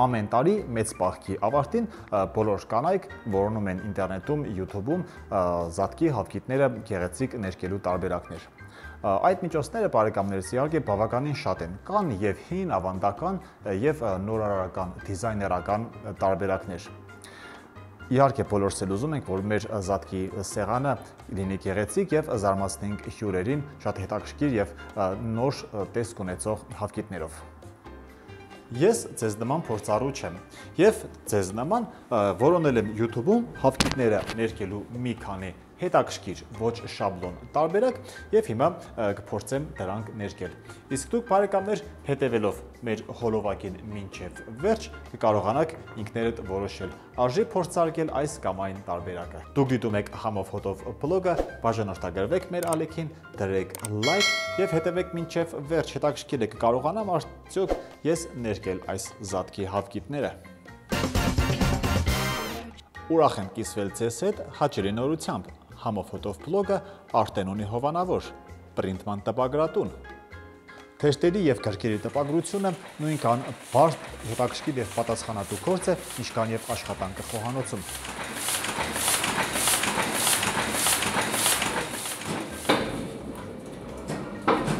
ամեն տարի մեծ պահքի ավարտին բոլոր կանայք որոնում են ինտերնետում, YouTube-ում Զատկի հավկիթները գեղեցիկ ներկելու տարբերակներ։ Այդ միջոցները բարեկամներս իհարկե բավականին շատ են։ Կան եւ հին, ավանդական եւ նորարարական, դիզայներական տարբերակներ։ Իհարկե բոլորս էլ ուզում ենք, որ մեր Զատկի սեղանը լինի գեղեցիկ եւ զարմացնենք հյուրերին շատ հետաքրքիր եւ նոր տեսք ունեցող հավկիթներով։ Ես ձեզ նման փորձառու չեմ եւ ձեզ նման որոնել եմ YouTube-ում հավկիթները ներկելու մի քանի հետաքրքիր ոչ շաբլոն տարբերակ եւ հիմա կփորձեմ դրանք ներկել։ Իսկ դուք բարեկամներ հետեւելով մեր հոլովակին մինչեւ վերջ կկարողանաք ինքներդ որոշել արժի փորձարկել այս կամ այն տարբերակը։ Դուք դիտում եք Համով Հոտով Բլոգը, բաժանորդագրվեք մեր ալիքին, դրեք լայք եւ հետեւեք մինչեւ վերջ։ Հետաքրքիր է կկարողանամ արդյոք ես ներկել այս Զատկի հավկիթները։ Ուրախ եմ կիսվել ձեզ հետ հաճելի նորությամբ։ Համով Հոտով Բլոգը արդեն ունի հովանավոր, պրինտման տպագրատուն։ Թեշտերի եւ գրքերի տպագրությունը նույնքան բարդ, հետաքրքիր եւ պատասխանատու գործ է, ինչքան եւ աշխատանքը խոհանոցում։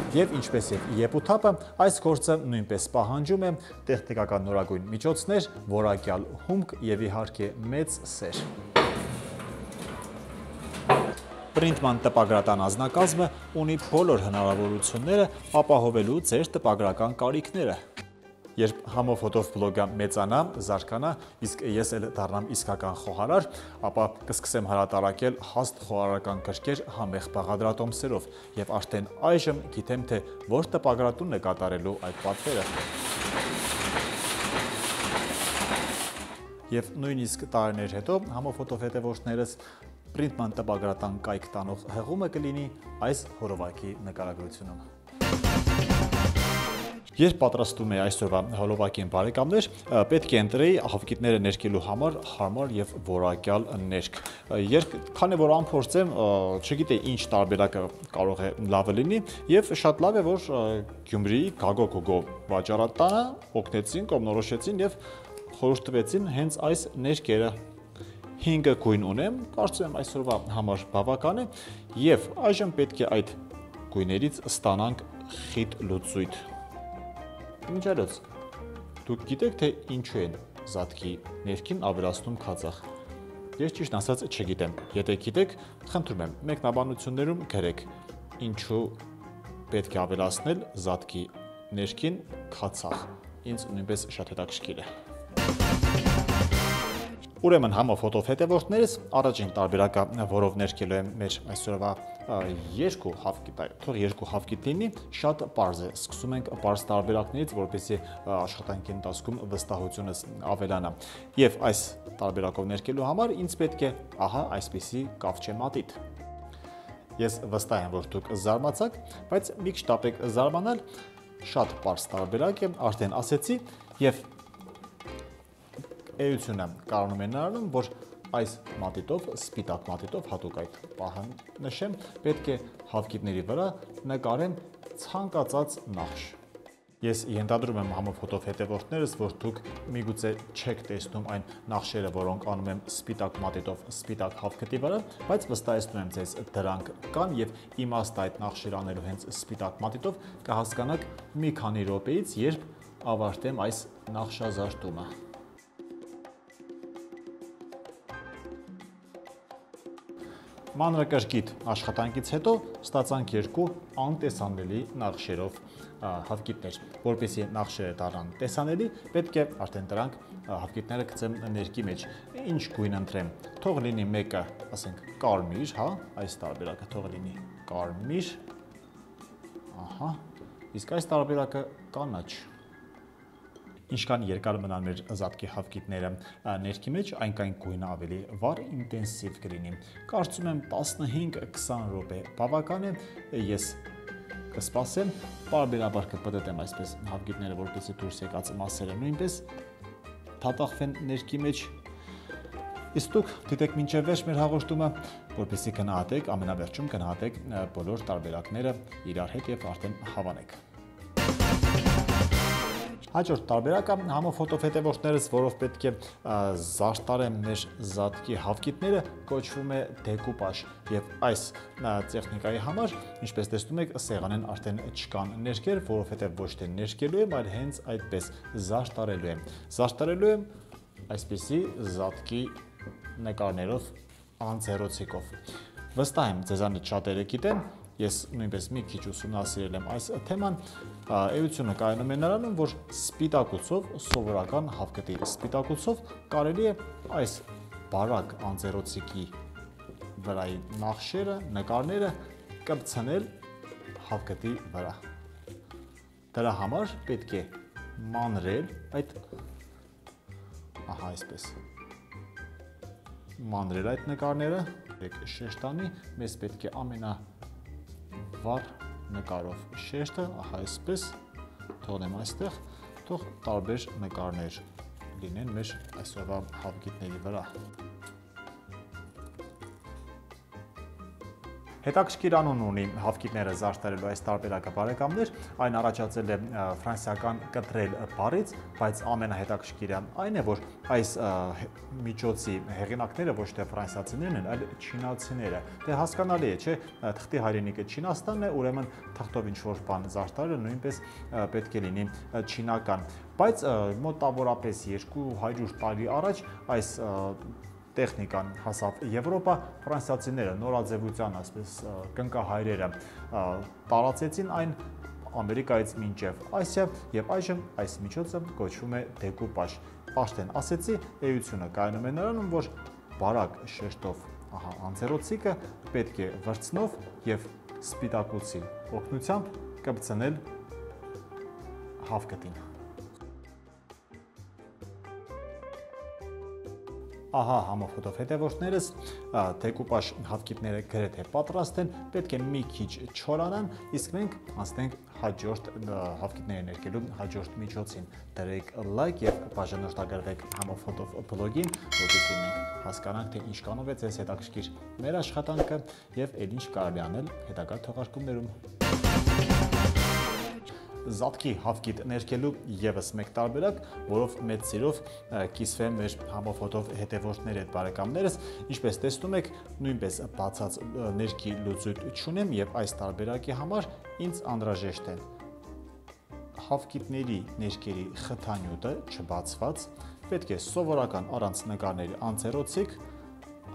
Եվ ինչպես եւ եփութապը, այս գործը նույնպես պահանջում է տեխնիկական նորագույն միջոցներ, որակյալ հումք եւ իհարկե մեծ սեր։ Պրինտման տպագրատան անձնակազմը ունի բոլոր հնարավորությունները ապահովելու ձեր տպագրական կարիքները։ Երբ Համով Հոտով Բլոգը մեծանա, զարգանա, իսկ ես էլ դառնամ իսկական խոհարար, ապա կսկսեմ հրատարակել հաստ խոհարարական գրքեր համեղ բաղադրատոմսերով եւ արդեն այժմ գիտեմ, թե որ տպագրատունն է կատարելու այդ պատվերը։ Եվ նույնիսկ տարիներ հետո Համով Հոտով հետևորդներս պրինտման տպագրատան կայք տանող հղումը կլինի այս հոլովակի նկարագրությունում։ Երբ պատրաստում եմ այսօրվա հոլովակին բարեկամներ, պետք է ընտրեի հավկիթները ներկելու համար հարմար եւ որակյալ ներք։ Քանի որ անփորձ եմ, չգիտեի ինչ տարբերակը կարող է լավը լինի եւ շատ լավ է, որ Գյումրիի Գագո վաճառատանը օգնեցին, կողմնորոշեցին եւ խորհուրդ տվեցին հենց այս ներկերը։ 5 գույն ունեմ, կարծում եմ այսօրվա համար բավական է եւ այժմ պետք է այդ գույներից ստանանք խիտ լուծույթ։ Ինչարոց, դուք գիտեք, թե ինչու են Զատկի ներքին ավելացնում քածախ։ Ես ճիշտ ասած չգիտեմ։ Եթե գիտեք, խնդրում եմ, մեկնաբանություններում գրեք, ինչու պետք է ավելացնել Զատկի ներքին քածախ։ Ինձ նույնպես շատ հետաքրքիր է։ Ուրեմն Համով Հոտով հետևորդներս առաջին տարբերակը, որով ներկելու եմ մեր այսօրվա երկու հավկիթ, թող երկու հավկիթ լինի, շատ պարզ է։ Սկսում ենք պարզ տարբերակներից, որպեսզի աշխատանքի ընթացքում վստահությունս ավելանա։ Եվ այս տարբերակով ներկելու համար ինձ պետք է ահա այսպիսի կավչե մատիտ։ Ես վստահ եմ, որ դուք զարմացաք, բայց մի քիչ տապեք զարմանալ, շատ պարզ տարբերակ է, արդեն ասեցի, եւ էությունը կանոնում է նրանում, որ այս մատիտով, սպիտակ մատիտով, հատուկ այդ պահը նշեմ, պետք է հավկիթների վրա նկարեմ ցանկացած նախշ։ Ես ենթադրում եմ Համով Հոտով հետևորդներս, որ դուք միգուցե չեք տեսնում այն նախշերը, որոնք անում եմ սպիտակ մատիտով, սպիտակ հավկիթի վրա, բայց վստահեցնում եմ ձեզ դրանք կան եւ իմաստը այդ նախշերը անելու հենց սպիտակ մատիտով կհասկանաք մի քանի րոպեից, երբ ավարտեմ այս նախշազարդումը։ Մանրակրկիտ աշխատանքից հետո ստացանք երկու անտեսանելի նախշերով հավկիթներ, որպեսզի նախշերը դառնան տեսանելի, պետք է արդեն դրանք հավկիթները գցեմ ներքի մեջ։ Ինչ գույն ընտրեմ, թող լինի մեկը, ասենք, կարմիր, հա, այս տարբերակը թող լինի կարմիր, ահա, իսկ այս տարբերակը կանաչ։ Ինչքան երկար մնան մեր Զատկի հավկիթները ներքի մեջ, այնքան գույնը ավելի վառ, ինտենսիվ կլինի։ Կարծում եմ 15-20 րոպե բավական է, ես կսպասեմ, պարբերաբար կպտտեմ այսպես հավկիթները, որպեսզի դուրս եկած մասերը նույնպես թաթախվեն ներքի մեջ։ Իսկ դուք դիտեք մինչև վերջ մեր հաղորդումը, որպեսզի գնահատեք, ամենավերջում գնահատեք բոլոր տարբերակները իրար հետ եւ արդեն հավանեք։ Հաջորդ տարբերակը համով հոտով հետևորդներս, որով պետք է զարդարեն մեր զատկի հավկիթները, կոչվում է դեկուպաժ, եւ այս տեխնիկայի համար, ինչպես տեսնում եք, սեղանեն արդեն չկան ներկեր, որովհետեւ ոչ թե ներկելու եմ, այլ հենց այդպես զարդարելու եմ։ Զարդարելու եմ այսպիսի զատկի նկարներով անձեռոցիկով։ Վստահ եմ, ձեզանից շատերը գիտեն, ես նույնպես մի քիչ ուսումնասիրել եմ այս թեման, էությունը կայանում է նրանում, որ սպիտակուցով, սովորական հավկիթի սպիտակուցով կարելի է այս բարակ անձեռոցիկի վրայի նախշերը, նկարները կպցնել հավկիթի վրա։ Դրա համար պետք է մանրել այդ, ահա այսպես, մանրել այդ նկարները, շեշտանի, մեզ պետք է ամենավառ նկարով շեշտը, ահա այսպես, թողնեմ այստեղ, թող տարբեր նկարներ լինեն մեր այսօրվա հավկիթների վրա։ Հետաքրքիր անուն ունի հավկիթները զարդարելու այս տարբերակը բարեկամներ, այն առաջացել է ֆրանսիական կտրել բառից, բայց ամենահետաքրքիրը այն է, որ այս միջոցի հեղինակները ոչ թե ֆրանսիացիներն են, այլ չինացիները։ Դե հասկանալի է, չէ՞, թղթի հայրենիքը Չինաստանն է, ուրեմն թղթով ինչ-որ բան զարդարելը նույնպես պետք է լինի չինական։ Բայց մոտավորապես 200 տարի առաջ այս տեխնիկան հասավ Եվրոպա, ֆրանսիացիները նորաձևության, ասես կնկահայրերը տարածեցին այն Ամերիկայից մինչև Ասիա, եւ այժմ այս միջոցը կոչվում է դեկուպաժ։ Պաշտեն ասեցի, էությունը կայանում է նրանում, որ բարակ շեշտով, ահա անձեռոցիկը պետք է վրձնով եւ սպիտակուցի օգնությամբ կպցնել հավկիթին։ Ահա համով հոտով հետևորդներս, դեկուպաժ հավկիթները գրեթե պատրաստ են, պետք է մի քիչ չորանան, իսկ մենք անցնենք հաջորդ հավկիթները ներկելու հաջորդ միջոցին։ Դրեք լայք եւ բաժանորդագրվեք Համով Հոտով Բլոգին, որպեսզի մենք հասկանանք, թե ինչ կանով է ձեզ հետաքրքիր մեր աշխատանքը եւ էլ ինչ կարելի անել հետագա թողարկումներում։ Զատկի հավկիթ ներկելու եւս մեկ տարբերակ, որով մեծ սիրով կիսվեմ մեր համով հոտով հետևորդների հետ բարեկամներս, ինչպես տեսնում եք, նույնպես բացած ներքի լուծույթ չունեմ եւ այս տարբերակի համար ինձ անհրաժեշտ է հավկիթների ներկերի խթանյութը չբացված, պետք է սովորական առանց նկարների անձեռոցիկ,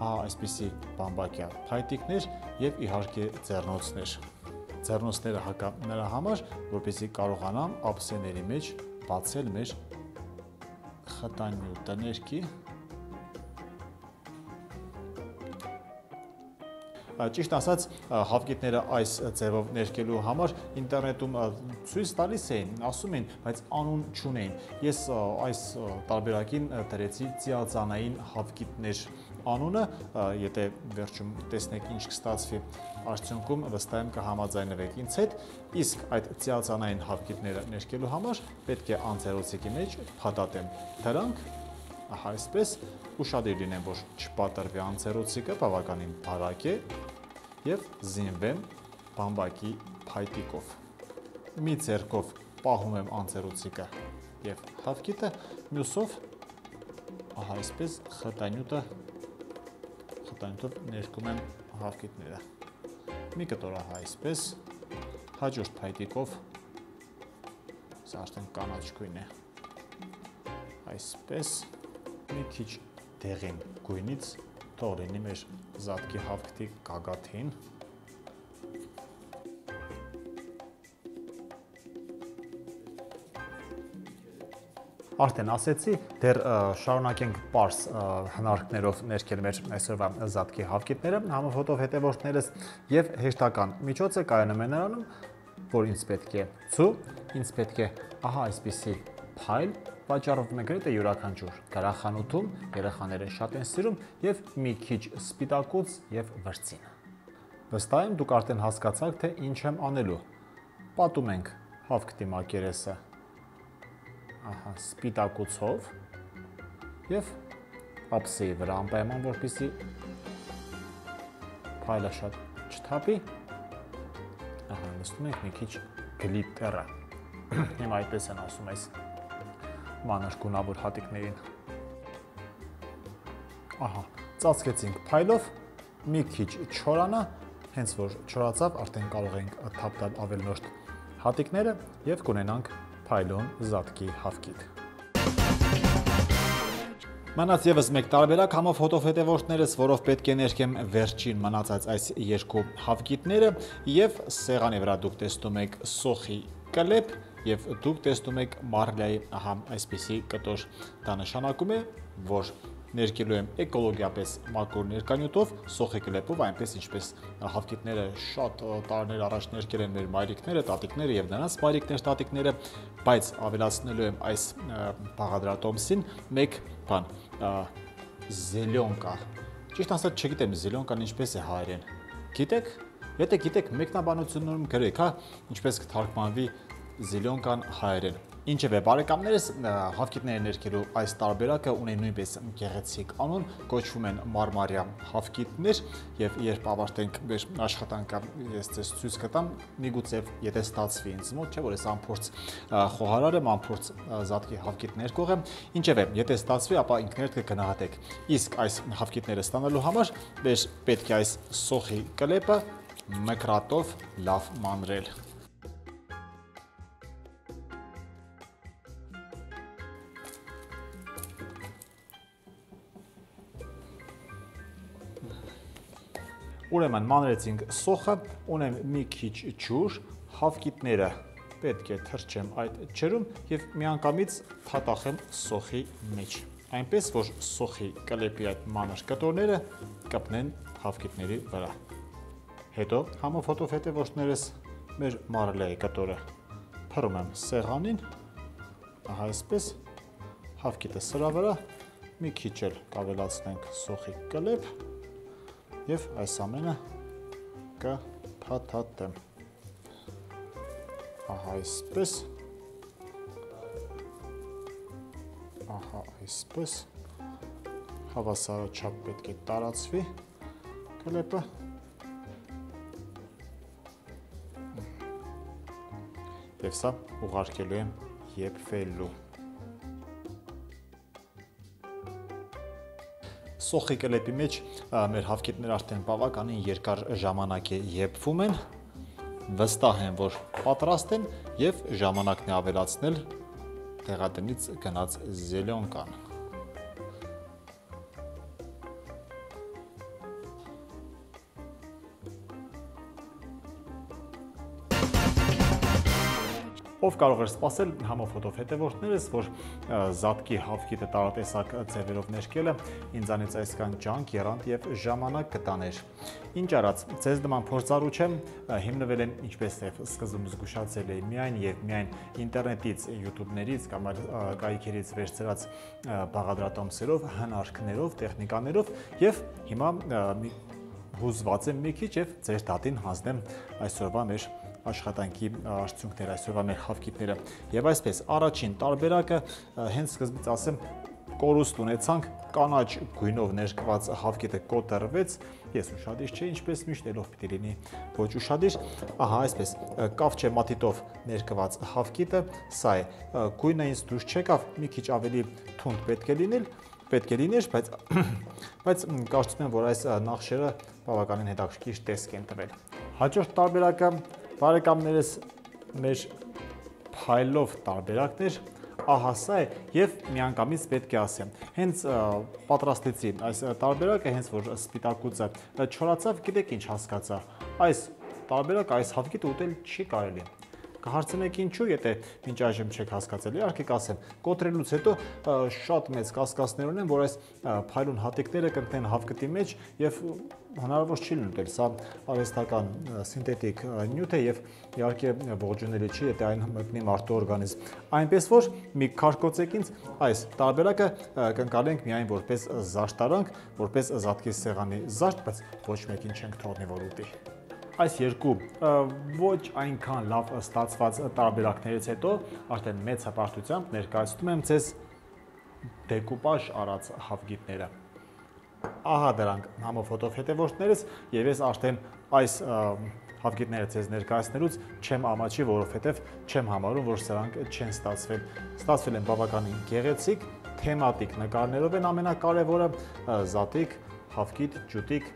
այսպիսի բամբակյա փայտիկներ եւ իհարկե ձեռնոցներ։ Ձեռնոցները հակա նրա համար, որպեսզի կարողանամ ափսեների մեջ բացել մեր խթանյութը ներքի։ Ճիշտ ասած, հավկիթները այս ձևով ներկելու համար ինտերնետում ցույց տալիս էին, ասում էին, բայց անուն չունեին։ Ես այս տարբերակին դրեցի ծիածանային հավկիթներ անունը, եթե վերջում տեսնեք ինչ կստածվի արդյունքում, վստահ եմ կհամաձայնվեք ինձ հետ, իսկ այդ ծիածանային հավկիթները ներկելու համար պետք է անձեռոցիկի մեջ փաթաթեմ դրանք, ահա այսպես, ուշադիր լինեմ, որ չպատրվի անձեռոցիկը, բավականին բարակ է եւ զինվեմ բամբակի փայտիկով։ Մի ձեռքով պահում եմ անձեռոցիկը եւ հավկիթը, մյուսով ահա այսպես խթանյութով ներկում եմ հավկիթները։ Մի կտոր ահա այսպես, հաջորդ փայտիկով, սա արդեն կանաչ գույն է, այսպես, մի քիչ դեղին գույնից թող լինի մեր զատկի հավկիթի գագաթին։ Արդեն ասեցի, դեռ շարունակենք պարզ հնարքներով ներկել մեր այսօրվա զատկի հավկիթները, համով հոտով հետևորդներս եւ հեշտական միջոցը կայանում է նրանում, որ ինձ պետք է ցու, ինձ պետք է ահա այսպիսի փայլ, վաճառվում է գրեթե յուրաքանչյուր գրախանութում, երեխաները շատ են սիրում եւ մի քիչ սպիտակուց եւ վրձին։ Վստահ եմ դուք արդեն հասկացաք, թե ինչ եմ անելու։ Պատում ենք հավկիթի մակերեսը ահա սպիտակուցով եւ ափսեի վրա անպայման, որպեսզի փայլը շատ չթափի։ Ահա նստում ենք մի քիչ գլիտերը։ Հիմա այդպես են ասում այս մանր գունավոր հատիկներին։ Ահա, ծածկեցինք փայլով, մի քիչ չորանա, հենց որ չորացավ, արդեն կարող ենք թափ տալ ավելորդ հատիկները և կունենանք փայլուն զատկի հավկիթ։ Մնաց ևս մեկ տարբերակ համով հոտով հետևորդներս, որով պետք է ներկեմ վերջին մնացած այս երկու հավկիթները և սեղանի վրա դուք տեսնում եք սոխի կլեպ և դուք տեսնում եք մարլյայի այսպիսի կտոր։ Դա նշանակում է, որ ներկելու եմ էկոլոգիապես մաքուր ներկանյութով, սոխի կլեպով, այնպես ինչպես հավկիթները շատ տարիներ առաջ ներկել են մեր մայրիկները, տատիկները և նրանց մայրիկներ, տատիկները, բայց ավելացնելու եմ այս բաղադրատոմսին մեկ բան, զելյոնկա։ Ճիշտ ասած չգիտեմ զելյոնկան ինչպես է հայերեն։ Գիտեք, եթե գիտեք մեկնաբանություններում գրեք, ինչպես կթարգմանվի զելյոնկան հայերեն։ Ինչևէ, բարեկամներս, հավկիթները ներկելու այս տարբերակը ունեն նույնպես գեղեցիկ անուն, կոչվում են մարմարյա հավկիթներ և երբ ավարտենք մեր աշխատանքը, ես ձեզ ցույց կտամ, միգուցե եթե ստացվի ինձ մոտ, չէ՞ որ ես անփորձ խոհարար եմ, անփորձ զատկի հավկիթներ կողեմ, ինչևէ, եթե ստացվի, ապա ինքներդ կգնահատեք։ Իսկ այս հավկիթները ստանալու համար մեր պետք է այս սոխի կլեպը մկրատով լավ մանրել։ Ուրեմն մանրեցինք սոխը, ունեմ մի քիչ ջուր, հավկիթները պետք է թրջեմ այդ ջրում և միանգամից փաթաթեմ սոխի մեջ, այնպես որ սոխի կլեպի այդ մանր կտորները կպնեն հավկիթների վրա։ Հետո համով հոտով հետևորդներս մեր մարլյայի կտորը փռում եմ սեղանին, ահա այսպես, հավկիթը սրա վրա, մի քիչ էլ կավելացնենք սոխի կլեպ և այս ամենը կփաթաթեմ, ահա այսպես, ահա այսպես, հավասարաչափ պետք է տարածվի կլեպը և սա ուղարկելու եմ եփվելու։ Սոխի կլեպի մեջ մեր հավկիթները արդեն բավականին երկար ժամանակ է եփվում են, վստահ եմ, որ պատրաստ են և ժամանակն է ավելացնել տեղատնից գնաց զելյոնկան։ Ով կարող էր սպասել համով հոտով հետևորդներս, որ զատկի հավկիթը տարատեսակ ձևերով ներկելը ինձանից այսքան ջանք, եռանդ և ժամանակ կտաներ։ Ինչ արած, ձեզ նման փորձառու չեմ, հիմնվել եմ, ինչպես և սկզբում զգուշացել էի, միայն և միայն ինտերնետից, յութուբներից կամ այլ կայքերից վերցրած բաղադրատոմսերով, հնարքներով, տեխնիկաներով և հիմա հուզված եմ մի քիչ և ձեր դատին հանձնեմ այսօրվա մեր աշխատանքի արդյունքները, այսօրվա մեր հավկիթները։ Եվ այսպես, առաջին տարբերակը, հենց սկզբից ասեմ, կորուստ ունեցանք, կանաչ գույնով ներկված հավկիթը կոտրվեց, ես ուշադիր չէի, ինչպես միշտ ելով պիտի լինի ոչ ուշադիր, ահա այսպես, կավչե մատիտով ներկված հավկիթը, սա է, գույնը ինձ դուրս չեկավ, մի քիչ ավելի թունդ պետք է լիներ, բայց կարծում եմ, որ այս նախշերը բավականին հետաքրքիր տեսք են տվել։ Հաջորդ տարբերակը, բարեկամներս, մեր փայլով տարբերակն էր, ահա սա է և միանգամից պետք է ասեմ, հենց պատրաստեցի այս տարբերակը, հենց որ սպիտակուցը չորացավ, գիտեք ինչ հասկացա, այս տարբերակը, այս հավկիթը ուտել չի կարելի։ Կհարցնեք ինչու, եթե մինչ այժմ չեք հասկացել, իհարկե կասեմ, կոտրելուց հետո շատ մեծ կասկածներ ունեն, որ այս փայլուն հատիկները կընկնեն հավկիթի մեջ և հնարավոր չի ուտել, սա արհեստական սինթետիկ նյութ է և իհարկե ողջունելի չի, եթե այն մտնի մարդու օրգանիզմ։ Այնպես որ մի քարկոծեք ինձ, այս տարբերակը կընկալենք միայն որպես զարդարանք, որպես զատկի սեղանի զարդ, բայց ոչ մեկին չենք թողնի, որ ուտի։ Այս երկու ոչ այնքան լավ ստացված տարբերակներից հետո արդեն մեծ հպարտությամբ ներկայացնում եմ ձեզ դեկուպաժ արած հավկիթները։ Ահա դրանք համով հոտով հետևորդներս և ես արդեն այս հավկիթները ձեզ ներկայացնելուց չեմ ամաչի, որովհետև չեմ համարում, որ սրանք չեն ստացվել։ Ստացվել են բավականին գեղեցիկ, թեմատիկ նկարներով են ամենակարևորը, զատիկ, հավկիթ, ջուտիկ։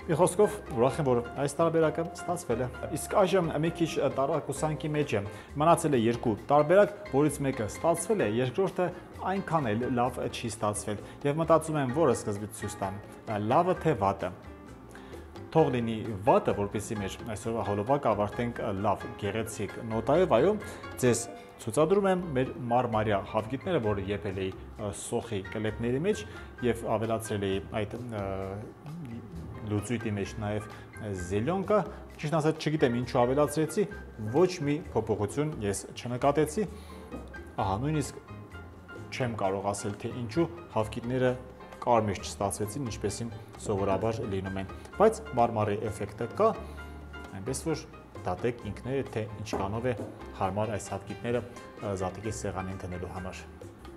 Մի խոսքով ուրախ եմ, որ այս տարբերակը ստացվել է։ Իսկ այժմ մի քիչ տարակուսանքի մեջ է։ Մնացել է երկու տարբերակ, որից մեկը ստացվել է, երկրորդը այնքան էլ լավ չի ստացվել։ Եվ մտածում եմ, որը սկզբից ցույց տամ, լավը թե վատը։ Թող լինի վատը, որպեսզի մեր այսօրվա հոլովակը ավարտենք լավ, գեղեցիկ նոտայով, այո, ձեզ ցուցադրում եմ մեր մարմարյա հավկիթները, որը եփել էի սոխի կլեպների մեջ եւ ավելացրել էի այդ լուծույթի մեջ նաև զելյոնկա, ճիշտ ասած չգիտեմ ինչու ավելացրեցի, ոչ մի փոփոխություն ես չնկատեցի, ահա նույնիսկ չեմ կարող ասել թե ինչու հավկիթները կարմիր չստացվեցին, ինչպեսին սովորաբար լինում են, բայց մարմարի էֆեկտը կա, այնպես որ դատեք ինքները թե ինչքանով է հարմար այս հավկիթները զատիկի սեղանին դնելու համար։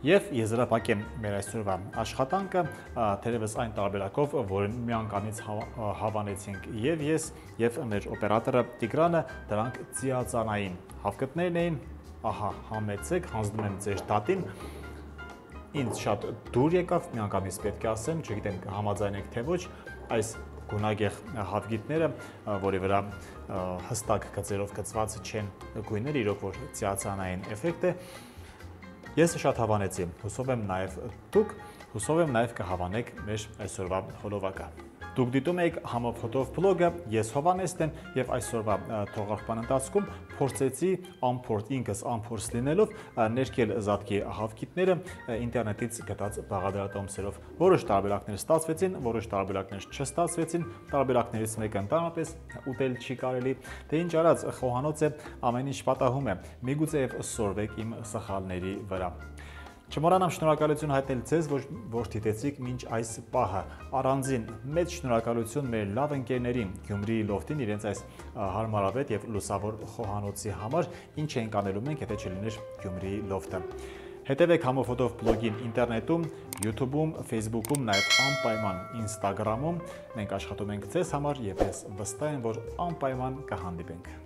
Եվ եզրափակեմ մեր այսօրվա աշխատանքը, թերևս այն տարբերակով, որին միանգամից հավանեցինք եւ ես, եւ մեր օպերատորը Տիգրանը, դրանք ծիածանային հավկիթներն էին, ահա համեցեք, հանձնում եմ ձեր դատին։ Ինձ շատ դուր եկավ, միանգամից պետք է ասեմ, չգիտեմ համաձայնեք թե ոչ, այս գունագեղ հավկիթները, որի վրա հստակ գծերով գծված չեն գույները, իրոք որ ծիածանային էֆեկտ է, ես շատ հավանեցի, հուսով եմ նաև դուք, հուսով եմ նաև կհավանեք մեր այսօրվա հոլովակը։ Դուք դիտում եք Համով Հոտով Բլոգը, ես Հովանեսն եմ եւ այսօրվա թողարկման ընթացքում փորձեցի անփորձ ինքս անփորձ լինելով ներկել Զատկի հավկիթները ինտերնետից գտած բաղադրատոմսերով։ Որոշ տարբերակներ ստացվեցին, որոշ տարբերակներ չստացվեցին, տարբերակներից մեկը ընդհանրապես ուտել չի կարելի, թե ինչ արած խոհանոց է, ամեն ինչ պատահում է, միգուցե եւ սորվեք իմ սխալների վրա։ Չմոռանամ շնորհակալություն հայտնել ձեզ, որ դիտեցիք մինչ այս պահը։ Առանձին մեծ շնորհակալություն մեր լավ ընկերներին Գյումրիի լոֆտին իրենց այս հարմարավետ եւ լուսավոր խոհանոցի համար, ինչ ենք անելու մենք, եթե չլիներ Գյումրիի լոֆտը։ Հետևեք Համով Հոտով Բլոգին ինտերնետում, YouTube-ում, Facebook-ում, նաև անպայման Instagram-ում։ Մենք աշխատում ենք ձեզ համար եւ ես վստահ եմ, որ անպայման կհանդիպենք։